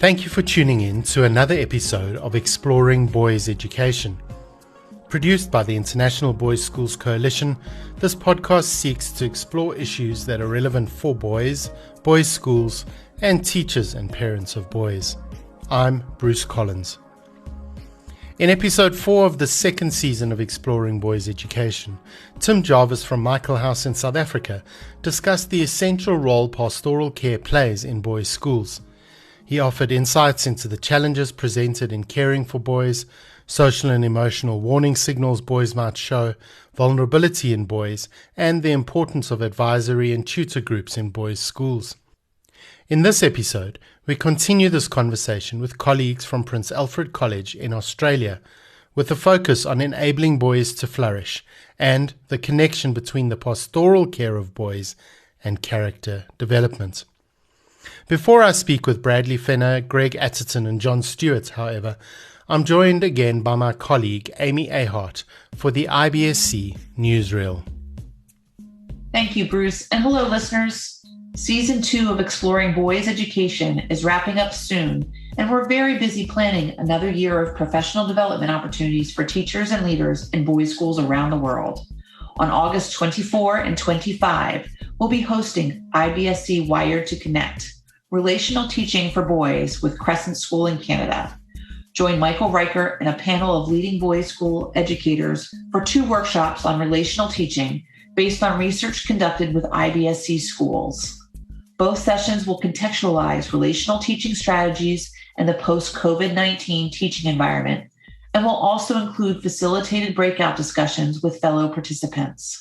Thank you for tuning in to another episode of Exploring Boys Education. Produced by the International Boys Schools Coalition, this podcast seeks to explore issues that are relevant for boys, boys' schools, and teachers and parents of boys. I'm Bruce Collins. In episode 4 of the second season of Exploring Boys Education, Tim Jarvis from Michael House in South Africa discussed the essential role pastoral care plays in boys' schools. He offered insights into the challenges presented in caring for boys, social and emotional warning signals boys might show, vulnerability in boys, and the importance of advisory and tutor groups in boys' schools. In this episode, we continue this conversation with colleagues from Prince Alfred College in Australia, with a focus on enabling boys to flourish and the connection between the pastoral care of boys and character development. Before I speak with Bradley Fenner, Greg Atterton and John Stewart, however, I'm joined again by my colleague Amy Ahart for the IBSC Newsreel. Thank you, Bruce, and hello, listeners. Season 2 of Exploring Boys Education is wrapping up soon, and we're very busy planning another year of professional development opportunities for teachers and leaders in boys' schools around the world. On August 24 and 25, we'll be hosting IBSC Wired to Connect, Relational Teaching for Boys with Crescent School in Canada. Join Michael Reichert and a panel of leading boys' school educators for 2 workshops on relational teaching based on research conducted with IBSC schools. Both sessions will contextualize relational teaching strategies in the post-COVID-19 teaching environment and will also include facilitated breakout discussions with fellow participants.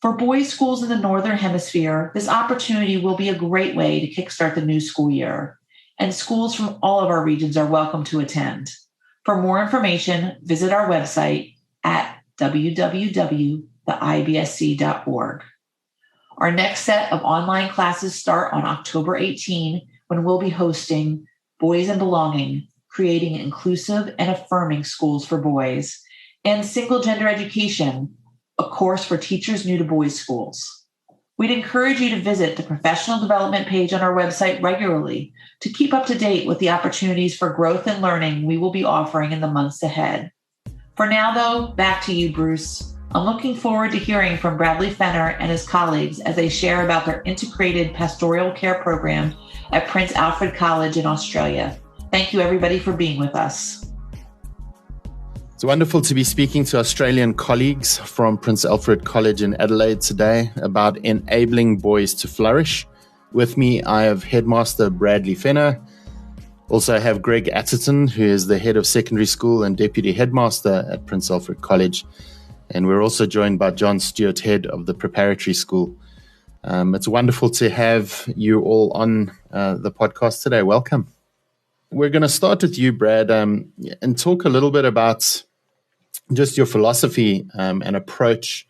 For boys' schools in the Northern Hemisphere, this opportunity will be a great way to kickstart the new school year, and schools from all of our regions are welcome to attend. For more information, visit our website at www.ibsc.org. Our next set of online classes start on October 18, when we'll be hosting Boys and Belonging, Creating Inclusive and Affirming Schools for Boys, and Single Gender Education, a course for teachers new to boys' schools. We'd encourage you to visit the professional development page on our website regularly to keep up to date with the opportunities for growth and learning we will be offering in the months ahead. For now, though, back to you, Bruce. I'm looking forward to hearing from Bradley Fenner and his colleagues as they share about their integrated pastoral care program at Prince Alfred College in Australia. Thank you, everybody, for being with us. It's wonderful to be speaking to Australian colleagues from Prince Alfred College in Adelaide today about enabling boys to flourish. With me, I have Headmaster Bradley Fenner. Also, I have Greg Atterton, who is the head of secondary school and deputy headmaster at Prince Alfred College. And we're also joined by John Stewart, head of the preparatory school. It's wonderful to have you all on the podcast today. Welcome. We're going to start with you, Brad, and talk a little bit about just your philosophy and approach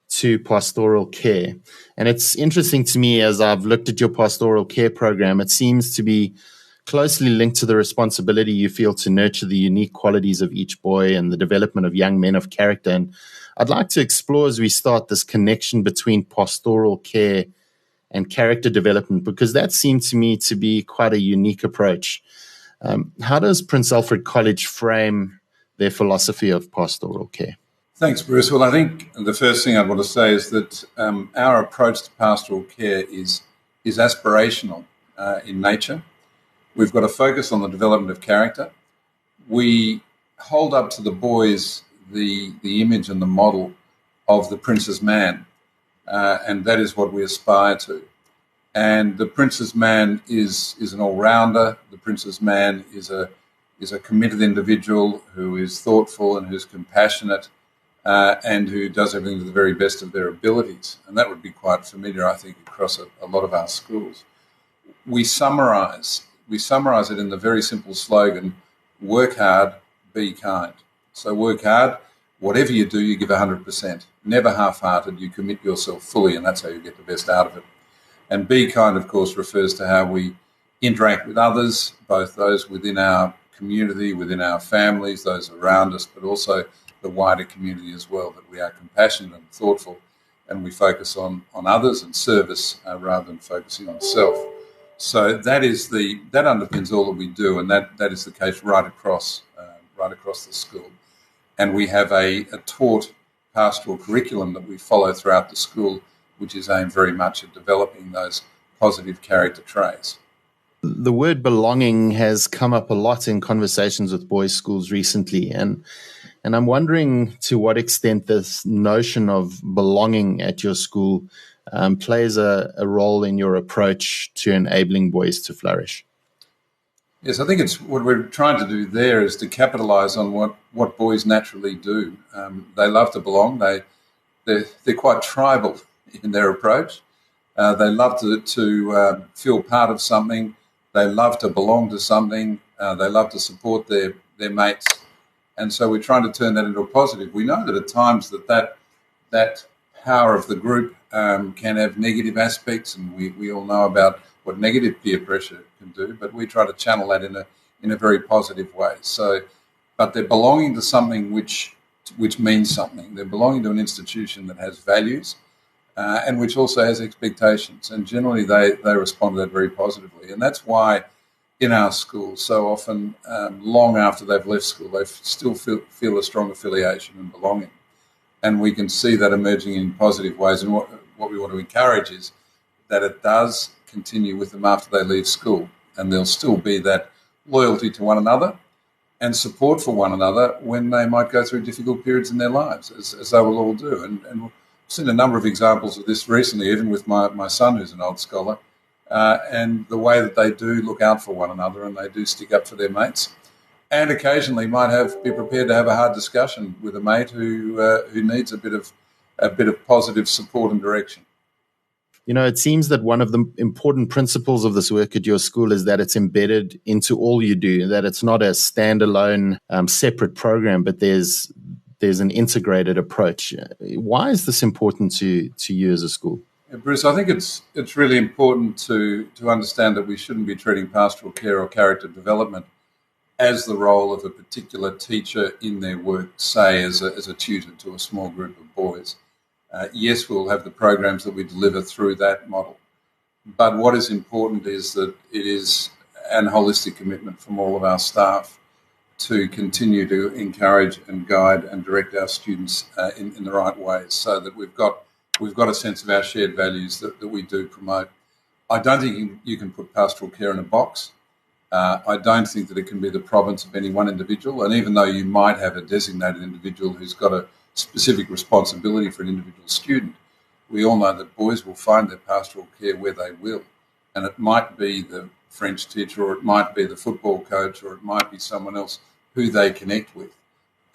to pastoral care. And it's interesting to me as I've looked at your pastoral care program, it seems to be closely linked to the responsibility you feel to nurture the unique qualities of each boy and the development of young men of character. And I'd like to explore as we start this connection between pastoral care and character development, because that seemed to me to be quite a unique approach. How does Prince Alfred College frame their philosophy of pastoral care? Thanks, Bruce. Well, I think the first thing I want to say is that our approach to pastoral care is aspirational in nature. We've got a focus on the development of character. We hold up to the boys the image and the model of the Prince's man, and that is what we aspire to. And the Prince's man is an all-rounder. The Prince's man is a committed individual who is thoughtful and who's compassionate and who does everything to the very best of their abilities. And that would be quite familiar, I think, across a lot of our schools. We summarize it in the very simple slogan, work hard, be kind. So work hard, whatever you do, you give 100%. Never half-hearted, you commit yourself fully, and that's how you get the best out of it. And be kind, of course, refers to how we interact with others, both those within our community, within our families, those around us, but also the wider community as well, that we are compassionate and thoughtful, and we focus on others and service rather than focusing on self. So that underpins all that we do, and that is the case right across the school. And we have a taught pastoral curriculum that we follow throughout the school, which is aimed very much at developing those positive character traits. The word belonging has come up a lot in conversations with boys' schools recently, and I'm wondering to what extent this notion of belonging at your school plays a role in your approach to enabling boys to flourish. Yes, I think it's what we're trying to do there is to capitalise on what boys naturally do. They love to belong. They're quite tribal in their approach. They love to feel part of something. They love to belong to something. They love to support their mates. And so we're trying to turn that into a positive. We know that at times that power of the group can have negative aspects, and we all know about what negative peer pressure can do, but we try to channel that in a very positive way. So, but they're belonging to something which means something. They're belonging to an institution that has values and which also has expectations. And generally they respond to that very positively. And that's why in our schools, so often long after they've left school, they still feel a strong affiliation and belonging. And we can see that emerging in positive ways. And what we want to encourage is that it does continue with them after they leave school, and there'll still be that loyalty to one another and support for one another when they might go through difficult periods in their lives, as they will all do. And we've seen a number of examples of this recently, even with my son, who's an old scholar, and the way that they do look out for one another and they do stick up for their mates, and occasionally might be prepared to have a hard discussion with a mate who needs a bit of positive support and direction. You know, it seems that one of the important principles of this work at your school is that it's embedded into all you do, that it's not a standalone, separate program, but there's an integrated approach. Why is this important to you as a school? Yeah, Bruce, I think it's really important to understand that we shouldn't be treating pastoral care or character development as the role of a particular teacher in their work, say as a tutor to a small group of boys. Yes, we'll have the programs that we deliver through that model. But what is important is that it is an holistic commitment from all of our staff to continue to encourage and guide and direct our students in the right ways, so that we've got a sense of our shared values that we do promote. I don't think you can put pastoral care in a box. I don't think that it can be the province of any one individual. And even though you might have a designated individual who's got a specific responsibility for an individual student, we all know that boys will find their pastoral care where they will. And it might be the French teacher, or it might be the football coach, or it might be someone else who they connect with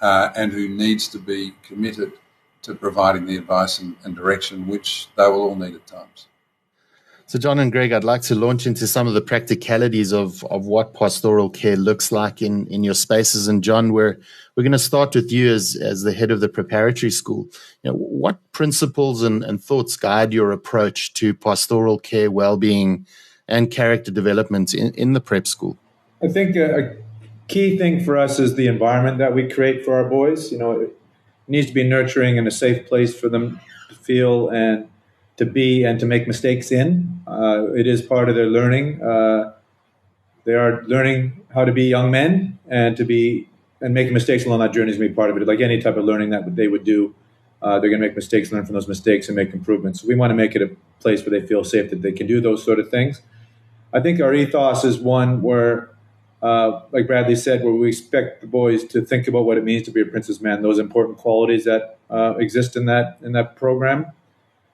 and who needs to be committed to providing the advice and direction which they will all need at times. So, John and Greg, I'd like to launch into some of the practicalities of what pastoral care looks like in your spaces. And John, we're going to start with you as the head of the preparatory school. You know, what principles and thoughts guide your approach to pastoral care, well-being, and character development in the prep school? I think a key thing for us is the environment that we create for our boys. You know, it needs to be nurturing and a safe place for them to feel and to be and to make mistakes in. It is part of their learning. They are learning how to be young men, and making mistakes along that journey is going to be part of it. Like any type of learning that they would do, they're going to make mistakes, learn from those mistakes, and make improvements. So we want to make it a place where they feel safe, that they can do those sort of things. I think our ethos is one where, like Bradley said, where we expect the boys to think about what it means to be a prince's man, those important qualities that exist in that program.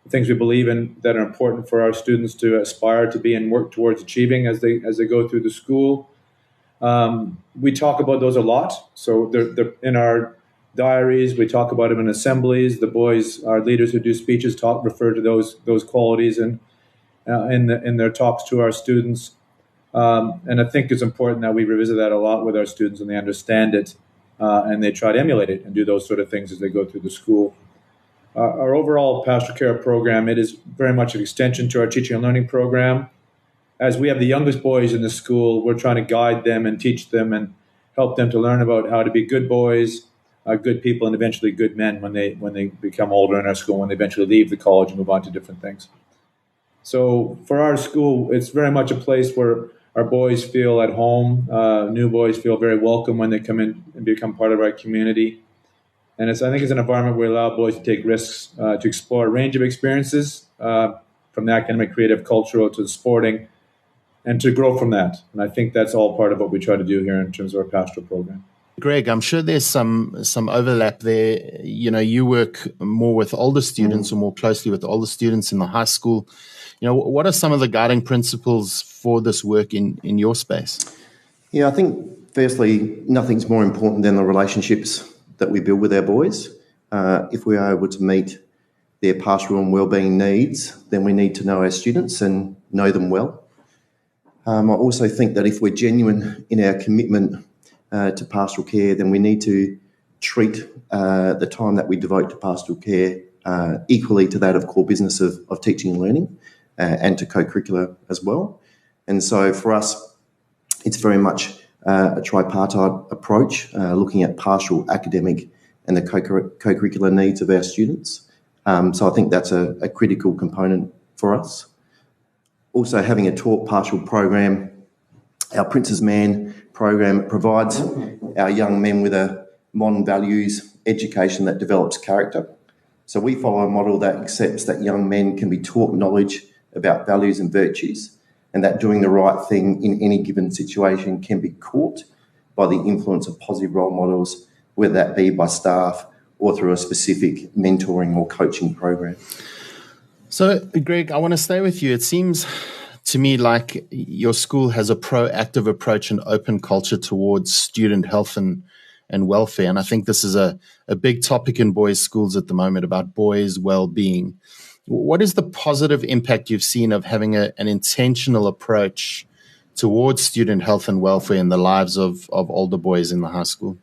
Things we believe in that are important for our students to aspire to be and work towards achieving as they go through the school. We talk about those a lot. So they're in our diaries. We talk about them in assemblies. The boys, our leaders who do speeches, refer to those qualities in their talks to our students. And I think it's important that we revisit that a lot with our students, and they understand it, and they try to emulate it and do those sort of things as they go through the school. Our overall pastoral care program, it is very much an extension to our teaching and learning program. As we have the youngest boys in the school, we're trying to guide them and teach them and help them to learn about how to be good boys, good people, and eventually good men when they become older in our school, when they eventually leave the college and move on to different things. So for our school, it's very much a place where our boys feel at home. New boys feel very welcome when they come in and become part of our community. And I think it's an environment where we allow boys to take risks, to explore a range of experiences, from the academic, creative, cultural to the sporting, and to grow from that. And I think that's all part of what we try to do here in terms of our pastoral program. Greg, I'm sure there's some overlap there. You work more with older students or more closely with older students in the high school. What are some of the guiding principles for this work in your space? Yeah, I think firstly, nothing's more important than the relationships that we build with our boys. If we are able to meet their pastoral and wellbeing needs, then we need to know our students and know them well. I also think that if we're genuine in our commitment to pastoral care, then we need to treat the time that we devote to pastoral care equally to that of core business of teaching and learning and to co-curricular as well. And so for us, it's very much a tripartite approach, looking at pastoral, academic and the co-curricular needs of our students. So I think that's a critical component for us. Also, having a taught pastoral program, our Prince's Man program provides our young men with a modern values education that develops character. So we follow a model that accepts that young men can be taught knowledge about values and virtues, and that doing the right thing in any given situation can be caught by the influence of positive role models, whether that be by staff or through a specific mentoring or coaching program. So, Greg, I want to stay with you. It seems to me like your school has a proactive approach and open culture towards student health and welfare. And I think this is a big topic in boys' schools at the moment about boys' well-being. What is the positive impact you've seen of having an intentional approach towards student health and welfare in the lives of older boys in the high school?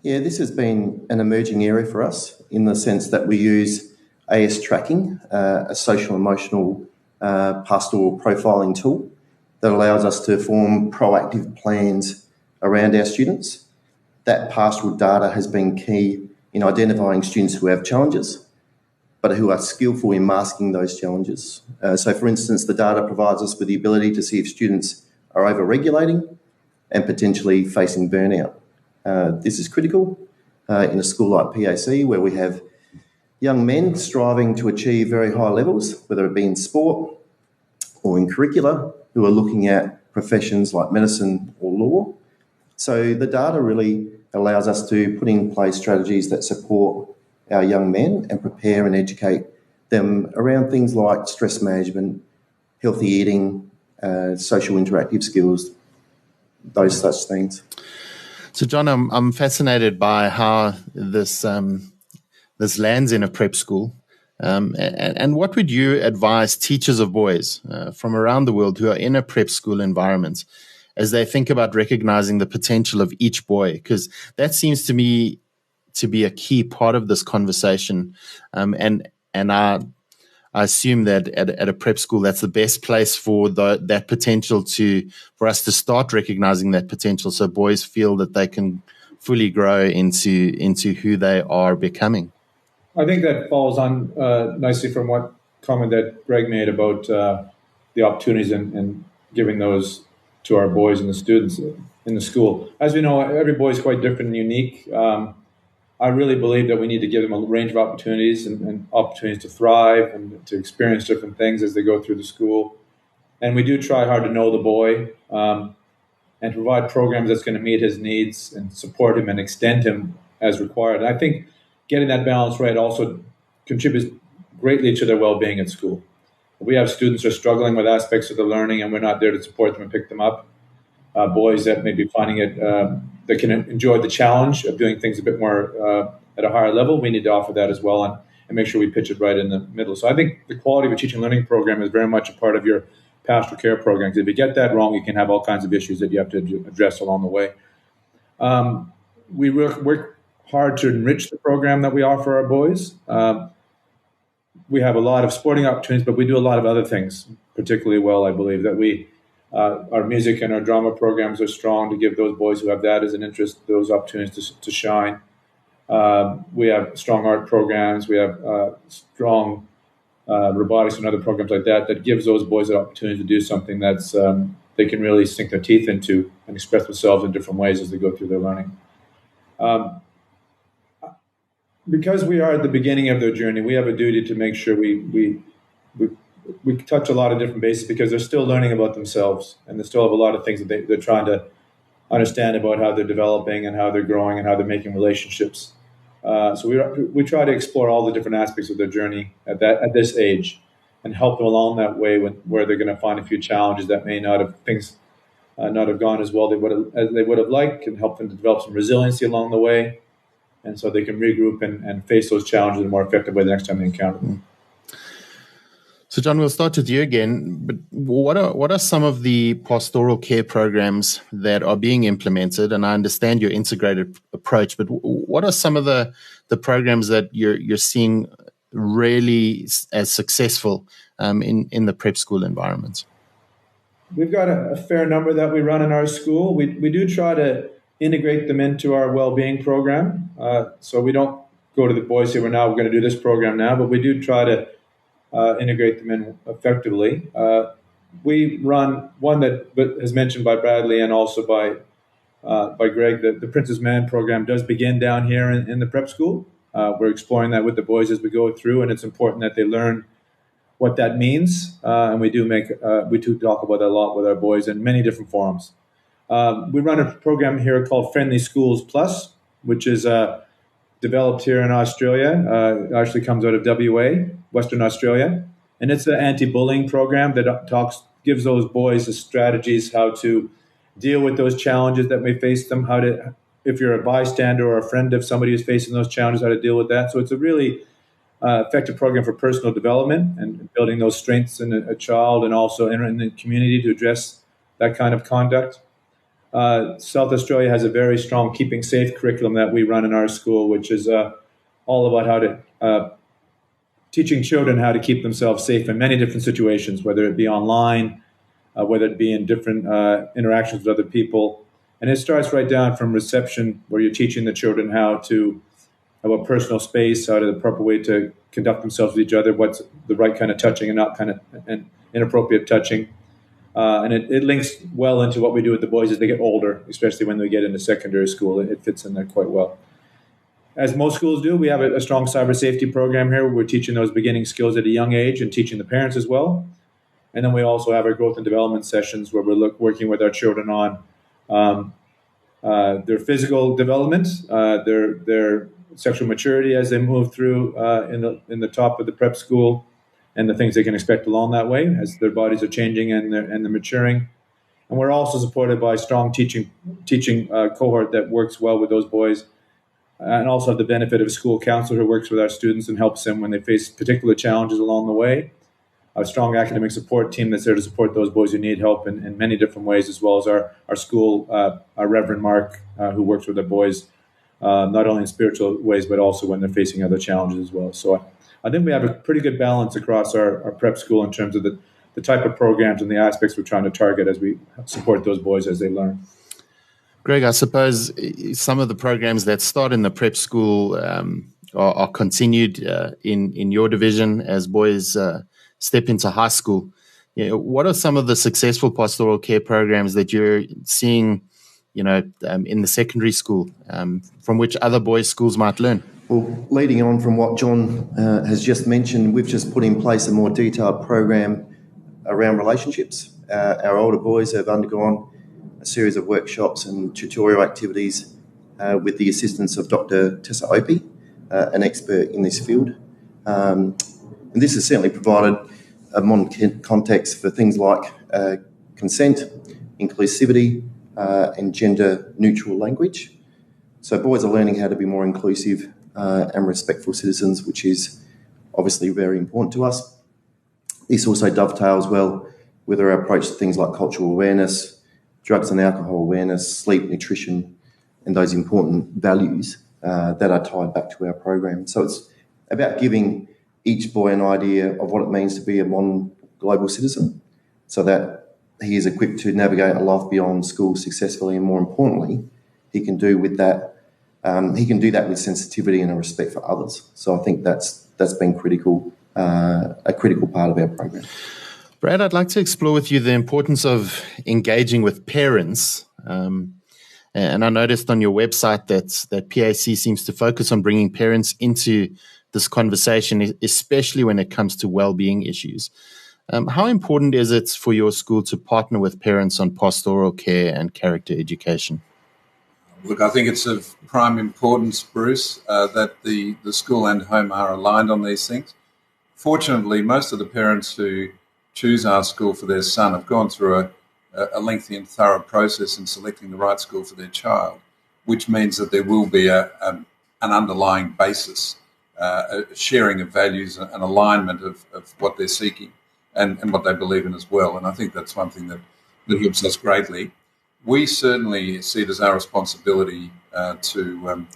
Yeah, this has been an emerging area for us in the sense that we use AS tracking, a social emotional pastoral profiling tool that allows us to form proactive plans around our students. That pastoral data has been key in identifying students who have challenges, but who are skillful in masking those challenges. So, for instance, the data provides us with the ability to see if students are over-regulating and potentially facing burnout. This is critical in a school like PAC, where we have young men striving to achieve very high levels, whether it be in sport or in curricula, who are looking at professions like medicine or law. So the data really allows us to put in place strategies that support our young men and prepare and educate them around things like stress management, healthy eating, social interactive skills, those such things. So, John, I'm fascinated by how this lands in a prep school. And what would you advise teachers of boys from around the world who are in a prep school environment as they think about recognizing the potential of each boy? Because that seems to me to be a key part of this conversation. And I assume that at a prep school, that's the best place for that potential for us to start recognizing that potential, so boys feel that they can fully grow into who they are becoming. I think that falls on nicely from what comment that Greg made about the opportunities and giving those to our boys and the students in the school. As we know, every boy is quite different and unique. I really believe that we need to give them a range of opportunities and opportunities to thrive and to experience different things as they go through the school. And we do try hard to know the boy and provide programs that's going to meet his needs and support him and extend him as required. And I think getting that balance right also contributes greatly to their well-being at school. We have students who are struggling with aspects of the learning, and we're not there to support them and pick them up. Boys that may be finding it, that can enjoy the challenge of doing things a bit more at a higher level, we need to offer that as well and make sure we pitch it right in the middle. So I think the quality of a teaching and learning program is very much a part of your pastoral care programs. If you get that wrong, you can have all kinds of issues that you have to address along the way. We work hard to enrich the program that we offer our boys. We have a lot of sporting opportunities, but we do a lot of other things particularly well. I believe that our music and our drama programs are strong to give those boys who have that as an interest those opportunities to shine. We have strong art programs. We have strong robotics and other programs like that gives those boys an opportunity to do something that's they can really sink their teeth into and express themselves in different ways as they go through their learning. Because we are at the beginning of their journey, we have a duty to make sure we touch a lot of different bases, because they're still learning about themselves, and they still have a lot of things that they're trying to understand about how they're developing and how they're growing and how they're making relationships. So we try to explore all the different aspects of their journey at this age, and help them along that way where they're going to find a few challenges that may not have gone as well as they would have liked, and help them to develop some resiliency along the way, and so they can regroup and face those challenges in a more effective way the next time they encounter them. So, John, we'll start with you again. But what are some of the pastoral care programs that are being implemented? And I understand your integrated approach, but what are some of the programs that you're seeing really as successful in the prep school environment? We've got a fair number that we run in our school. We do try to integrate them into our well-being program. So we don't go to the boys say, we're going to do this program now, but we do try to integrate them in effectively. We run one that is mentioned by Bradley and also by Greg. The Prince's Man program does begin down here in the prep school. We're exploring that with the boys as we go through, and it's important that they learn what that means. And we do talk about that a lot with our boys in many different forums. We run a program here called Friendly Schools Plus, which is developed here in Australia. It actually comes out of WA, Western Australia. And it's an anti-bullying program that gives those boys the strategies how to deal with those challenges that may face them, if you're a bystander or a friend of somebody who's facing those challenges, how to deal with that. So it's a really effective program for personal development and building those strengths in a child, and also in the community to address that kind of conduct. South Australia has a very strong Keeping Safe curriculum that we run in our school, which is all about how to teaching children how to keep themselves safe in many different situations, whether it be online, whether it be in different interactions with other people. And it starts right down from reception, where you're teaching the children how to have a personal space, how to the proper way to conduct themselves with each other, what's the right kind of touching and not kind of and inappropriate touching. And it links well into what we do with the boys as they get older, especially when they get into secondary school. It fits in there quite well. As most schools do, we have a strong cyber safety program here where we're teaching those beginning skills at a young age and teaching the parents as well. And then we also have our growth and development sessions where we're working with our children on their physical development, their sexual maturity as they move through in the top of the prep school, and the things they can expect along that way as their bodies are changing and they're maturing. And we're also supported by a strong teaching cohort that works well with those boys, and also have the benefit of a school counselor who works with our students and helps them when they face particular challenges along the way. A strong academic support team that's there to support those boys who need help in many different ways, as well as our school, our Reverend Mark, who works with the boys, not only in spiritual ways, but also when they're facing other challenges as well. So I think we have a pretty good balance across our prep school in terms of the type of programs and the aspects we're trying to target as we support those boys as they learn. Greg, I suppose some of the programs that start in the prep school are continued in your division as boys step into high school. What are some of the successful pastoral care programs that you're seeing, in the secondary school, from which other boys' schools might learn? Well, leading on from what John has just mentioned, we've just put in place a more detailed program around relationships. Our older boys have undergone a series of workshops and tutorial activities with the assistance of Dr. Tessa Opie, an expert in this field. And this has certainly provided a modern context for things like consent, inclusivity, and gender-neutral language. So boys are learning how to be more inclusive and respectful citizens, which is obviously very important to us. This also dovetails well with our approach to things like cultural awareness, drugs and alcohol awareness, sleep, nutrition, and those important values that are tied back to our program. So it's about giving each boy an idea of what it means to be a modern global citizen, so that he is equipped to navigate a life beyond school successfully, and more importantly, he can do that with sensitivity and a respect for others. So I think that's been critical a critical part of our program. Brad, I'd like to explore with you the importance of engaging with parents. And I noticed on your website that PAC seems to focus on bringing parents into this conversation, especially when it comes to well-being issues. How important is it for your school to partner with parents on pastoral care and character education? Look, I think it's of prime importance, Bruce, that the school and home are aligned on these things. Fortunately, most of the parents who choose our school for their son have gone through a lengthy and thorough process in selecting the right school for their child, which means that there will be an underlying basis, a sharing of values, an alignment of what they're seeking and what they believe in as well. And I think that's one thing that helps us greatly. We certainly see it as our responsibility to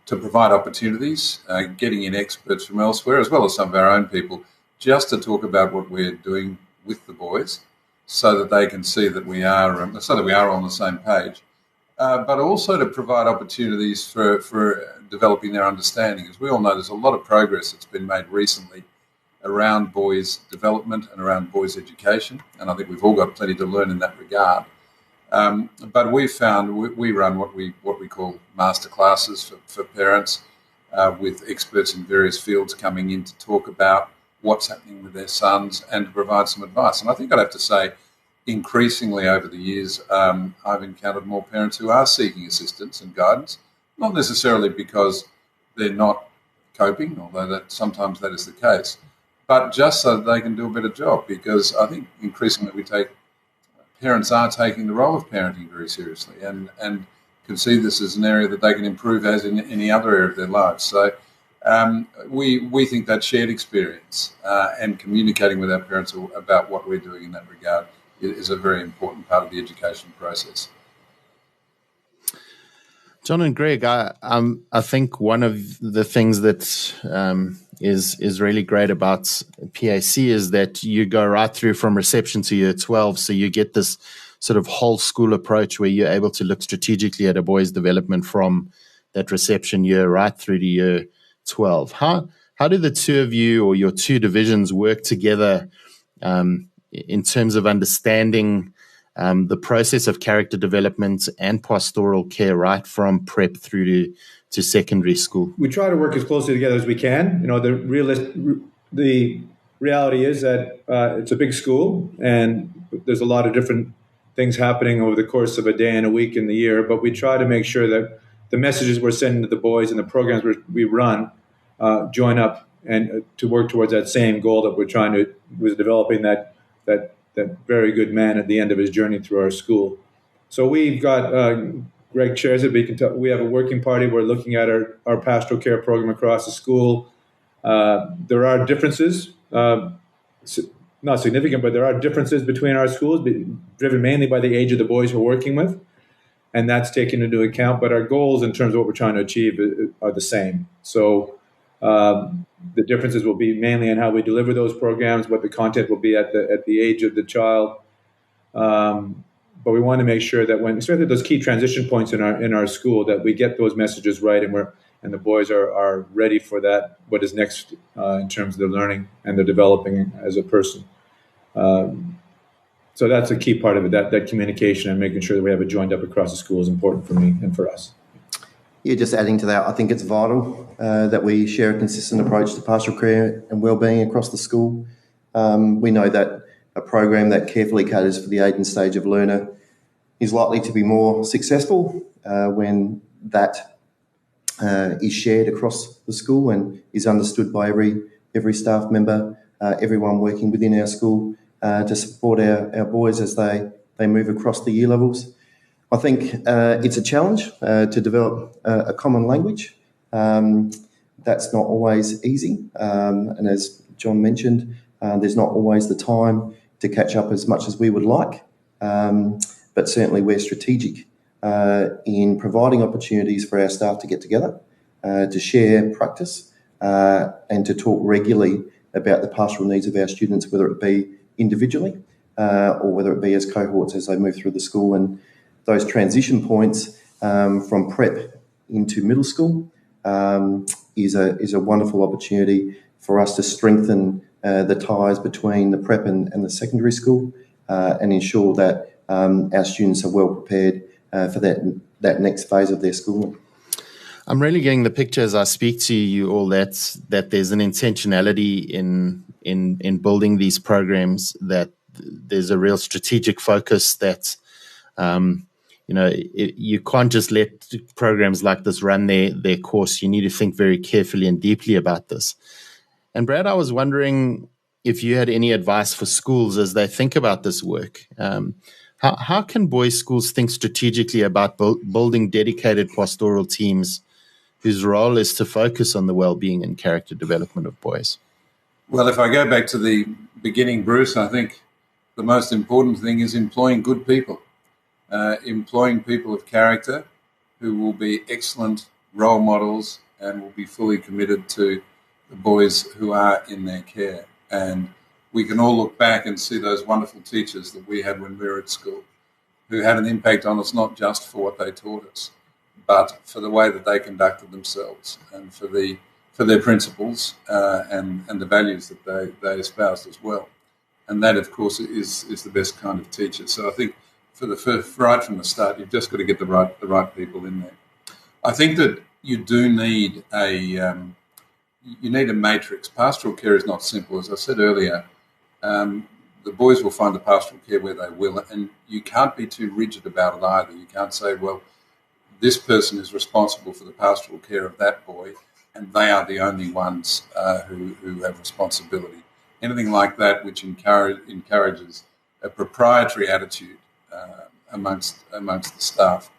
provide opportunities, getting in experts from elsewhere, as well as some of our own people, just to talk about what we're doing with the boys, so that they can see that we are on the same page, but also to provide opportunities for developing their understanding. As we all know, there's a lot of progress that's been made recently around boys' development and around boys' education, and I think we've all got plenty to learn in that regard. But we've found we run what we call master classes for parents with experts in various fields coming in to talk about what's happening with their sons and to provide some advice. And I think I'd have to say, increasingly over the years, I've encountered more parents who are seeking assistance and guidance, not necessarily because they're not coping, although that sometimes that is the case, but just so that they can do a better job. Because I think increasingly parents are taking the role of parenting very seriously and can see this as an area that they can improve as in any other area of their lives. So we think that shared experience and communicating with our parents about what we're doing in that regard is a very important part of the education process. John and Greg, I think one of the things that is really great about PAC is that you go right through from reception to year 12, so you get this sort of whole school approach where you're able to look strategically at a boy's development from that reception year right through to year 12. How do the two of you or your two divisions work together in terms of understanding the process of character development and pastoral care right from prep through to secondary school? We try to work as closely together as we can. You know, the reality is that it's a big school and there's a lot of different things happening over the course of a day and a week in the year, but we try to make sure that the messages we're sending to the boys and the programs we run join up and to work towards that same goal that we're trying to, was developing that very good man at the end of his journey through our school. So we've got, Greg chairs it, but you can tell, we have a working party. We're looking at our pastoral care program across the school. There are differences, not significant, but there are differences between our schools, driven mainly by the age of the boys we're working with, and that's taken into account. But our goals in terms of what we're trying to achieve are the same. So the differences will be mainly in how we deliver those programs, what the content will be at the age of the child. But we want to make sure that when, especially those key transition points in our school, that we get those messages right, and the boys are ready for that. What is next in terms of their learning and their developing as a person. So that's a key part of it. That communication and making sure that we have it joined up across the school is important for me and for us. Yeah, just adding to that, I think it's vital that we share a consistent approach to pastoral care and wellbeing across the school. We know that a program that carefully caters for the age and stage of learner is likely to be more successful when that is shared across the school and is understood by every staff member, everyone working within our school to support our boys as they move across the year levels. I think it's a challenge to develop a common language. That's not always easy. And as John mentioned, there's not always the time to catch up as much as we would like. But certainly we're strategic in providing opportunities for our staff to get together, to share practice, and to talk regularly about the pastoral needs of our students, whether it be individually or whether it be as cohorts as they move through the school. And those transition points from prep into middle school is a wonderful opportunity for us to strengthen the ties between the prep and the secondary school and ensure that our students are well prepared for that next phase of their schooling. I'm really getting the picture as I speak to you all that there's an intentionality in building these programs, that there's a real strategic focus that you can't just let programs like this run their course. You need to think very carefully and deeply about this. And Brad, I was wondering if you had any advice for schools as they think about this work. How can boys' schools think strategically about building dedicated pastoral teams whose role is to focus on the well-being and character development of boys? Well, if I go back to the beginning, Bruce, I think the most important thing is employing good people, employing people of character who will be excellent role models and will be fully committed to the boys who are in their care. And we can all look back and see those wonderful teachers that we had when we were at school, who had an impact on us, not just for what they taught us, but for the way that they conducted themselves and for their principles and the values that they espoused as well. And that, of course, is the best kind of teacher. So I think right from the start, you've just got to get the right people in there. I think that you do need a matrix. Pastoral care is not simple. As I said earlier, the boys will find the pastoral care where they will, and you can't be too rigid about it either. You can't say, well, this person is responsible for the pastoral care of that boy, and they are the only ones who have responsibility. Anything like that which encourages a proprietary attitude amongst the staff,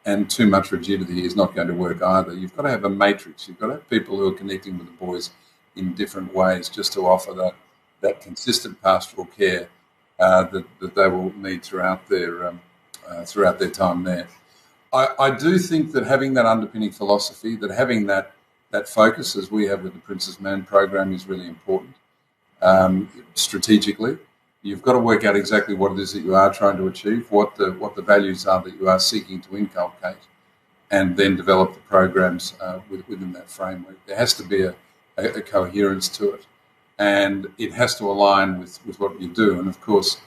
and too much rigidity is not going to work either. You've got to have a matrix. You've got to have people who are connecting with the boys in different ways just to offer that consistent pastoral care that they will need throughout their time there. I do think that having that underpinning philosophy, that having that focus, as we have with the Prince's Man program, is really important. Strategically, you've got to work out exactly what it is that you are trying to achieve, what the values are that you are seeking to inculcate, and then develop the programs within that framework. There has to be a coherence to it, and it has to align with what you do. And of course,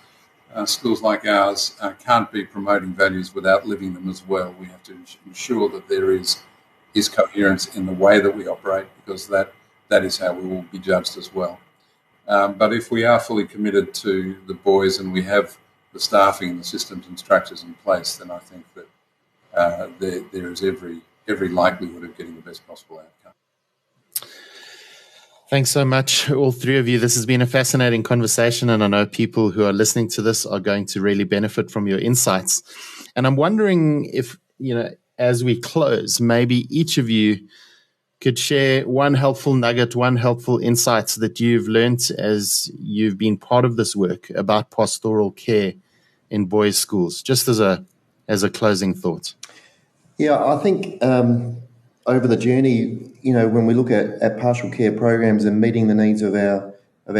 schools like ours can't be promoting values without living them as well. We have to ensure that there is coherence in the way that we operate, because that is how we will be judged as well. But if we are fully committed to the boys and we have the staffing and the systems and structures in place, then I think that there is every likelihood of getting the best possible outcome. Thanks so much, all three of you. This has been a fascinating conversation, and I know people who are listening to this are going to really benefit from your insights. And I'm wondering if, as we close, maybe each of you could share one helpful nugget, one helpful insight that you've learnt as you've been part of this work about pastoral care in boys' schools, just as a closing thought. Yeah, I think over the journey, when we look at pastoral care programs and meeting the needs of our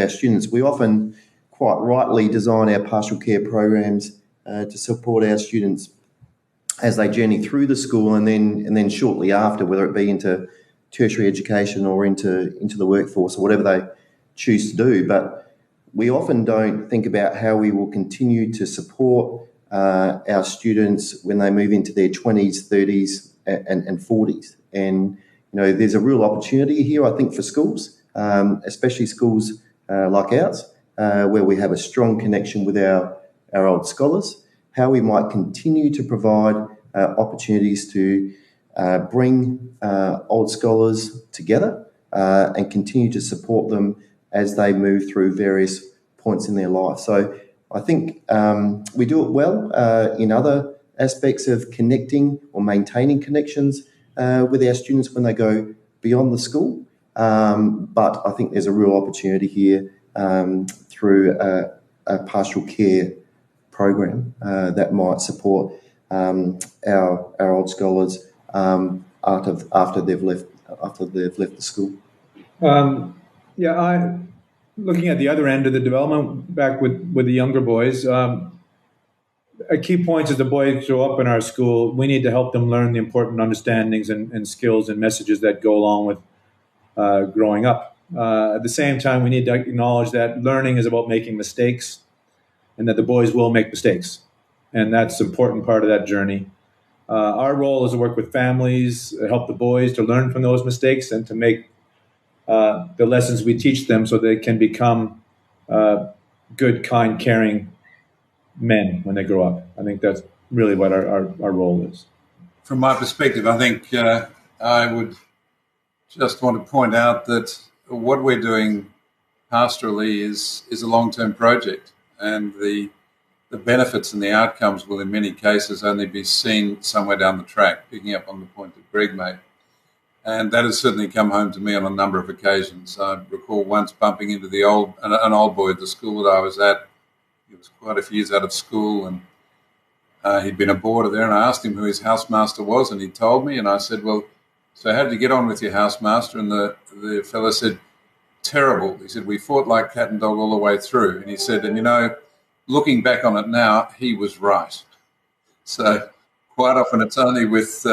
students, we often quite rightly design our pastoral care programs to support our students as they journey through the school and then shortly after, whether it be into tertiary education or into the workforce or whatever they choose to do. But we often don't think about how we will continue to support our students when they move into their 20s, 30s and 40s. And, there's a real opportunity here, I think, for schools, especially schools like ours, where we have a strong connection with our old scholars, how we might continue to provide opportunities to bring old scholars together and continue to support them as they move through various points in their life. So I think we do it well in other aspects of connecting or maintaining connections with our students when they go beyond the school. But I think there's a real opportunity here through a pastoral care program that might support our old scholars after they've left the school. Looking at the other end of the development, back with the younger boys, a key point is the boys grow up in our school. We need to help them learn the important understandings and skills and messages that go along with growing up. At the same time, we need to acknowledge that learning is about making mistakes and that the boys will make mistakes. And that's an important part of that journey. Our role is to work with families, help the boys to learn from those mistakes and to make the lessons we teach them so they can become good, kind, caring men when they grow up. I think that's really what our role is. From my perspective, I think I would just want to point out that what we're doing pastorally is a long-term project, and the benefits and the outcomes will in many cases only be seen somewhere down the track, picking up on the point that Greg made. And that has certainly come home to me on a number of occasions. I recall once bumping into an old boy at the school that I was at. He was quite a few years out of school, and he'd been a boarder there, and I asked him who his housemaster was, and he told me, and I said, well, so how did you get on with your housemaster? And the fellow said, terrible. He said, we fought like cat and dog all the way through. And he said, and looking back on it now, he was right. So quite often it's only with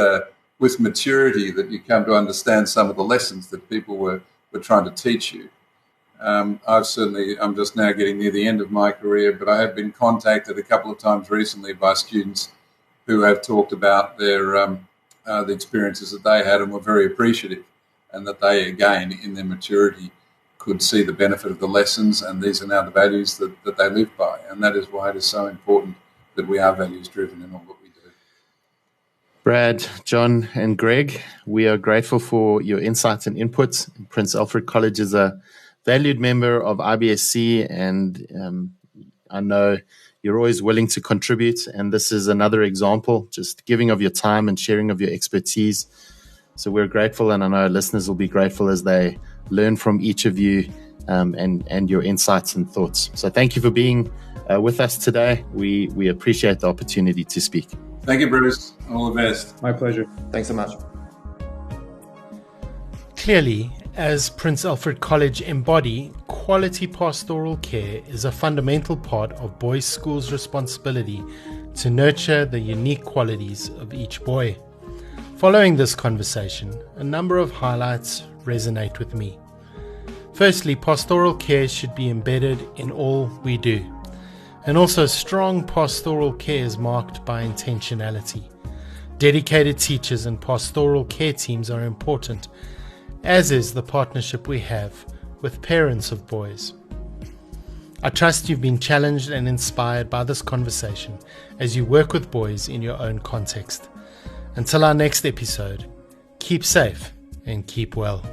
maturity that you come to understand some of the lessons that people were trying to teach you. I'm just now getting near the end of my career, but I have been contacted a couple of times recently by students who have talked about their the experiences that they had and were very appreciative, and that they, again, in their maturity, could see the benefit of the lessons, and these are now the values that they live by. And that is why it is so important that we are values-driven in all that we do. Brad, John, and Greg, we are grateful for your insights and inputs. Prince Alfred College is a valued member of IBSC, and I know you're always willing to contribute, and this is another example, just giving of your time and sharing of your expertise. So we're grateful, and I know our listeners will be grateful as they learn from each of you and your insights and thoughts. So thank you for being with us today. We appreciate the opportunity to speak. Thank you, Bruce. All the best. My pleasure. Thanks so much. Clearly, as Prince Alfred College embody, quality pastoral care is a fundamental part of boys' schools' responsibility to nurture the unique qualities of each boy. Following this conversation, a number of highlights resonate with me. Firstly, pastoral care should be embedded in all we do. And also, strong pastoral care is marked by intentionality. Dedicated teachers and pastoral care teams are important, as is the partnership we have with parents of boys. I trust you've been challenged and inspired by this conversation as you work with boys in your own context. Until our next episode, keep safe and keep well.